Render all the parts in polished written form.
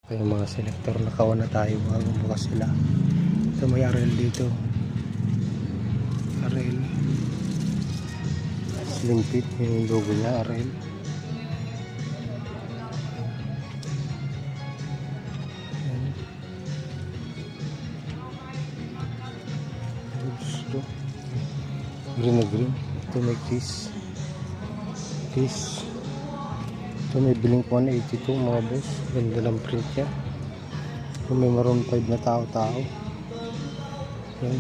Kaya mga selector, nakawa na tayo bago bukas sila. Ito may RL dito. RL Slim Fit, yung logo niya RL. Green na green. Ito may Kiss. Ito may Blink 182 mga boss. Ganda ng print niya. Ito may Maroon 5 na tao-tao. Yan.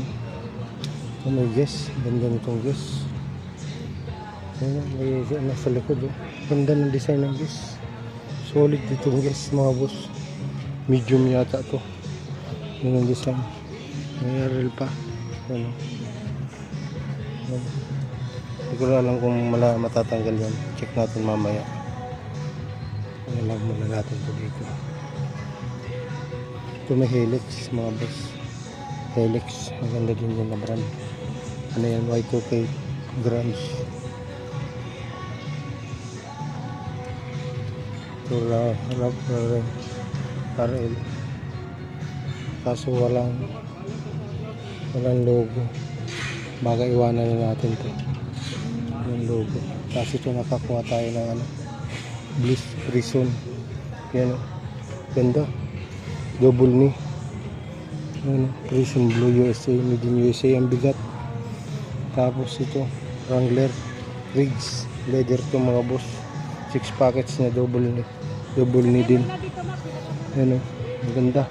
Ito may Guess. Ganda nitong Guess. Yan, may nasa likod. Oh. Ganda ng design ng Guess. Solid ditong Guess mga boss. Medium yata to. Yan ang design. May RL pa. Yan. Hindi ko alam kung matatanggal yan. Check natin mamaya. Alam muna natin ito dito. Ito may Helix mga boss. Helix. Ang ganda din yan na brand. Ano yan? Y2K Grunge. Ito RL. Kaso walang logo. Baga iwanan na natin to yung logo. Kasi ito nakakuha tayo ng ano, Bliss Prison. Yan o, ganda, double knee. Yan o, Prison Blue USA, made in USA. Ang bigat. Tapos ito Wrangler Rigs leather to mga boss. 6 packets na double knee din. Yan o, ang ganda,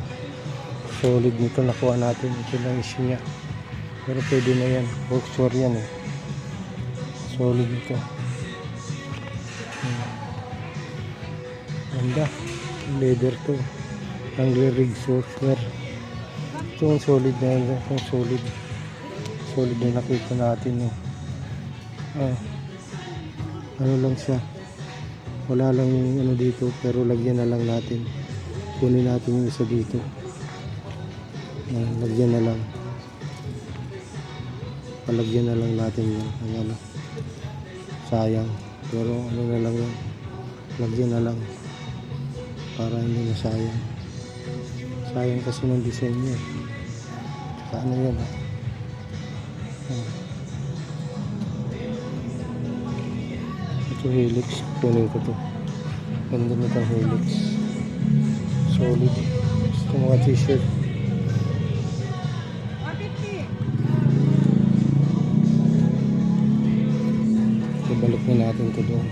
solid nito. Nakuha natin, ito lang issue nya. Pero pwede na yan. Boxer yan eh. Solid ito. Ganda. Leather to. Wrangler Rigs Boxer. Ito ang solid na yan. Ito solid. Solid na nakita natin. Ano lang siya. Wala lang yung ano dito. Pero lagyan na lang natin. Kunin natin yung isa dito. Lagyan na lang. Palagyan na lang natin yan. Ano, sayang. Pero ano na lang yan. Lagyan na lang. Para hindi na sayang. Sayang kasi ng design niya. Saka ano yan. Ito Helix. Kunin ko to. Ganda na itong Helix. Solid. Ito mga t-shirt. Balik na natin ito doon.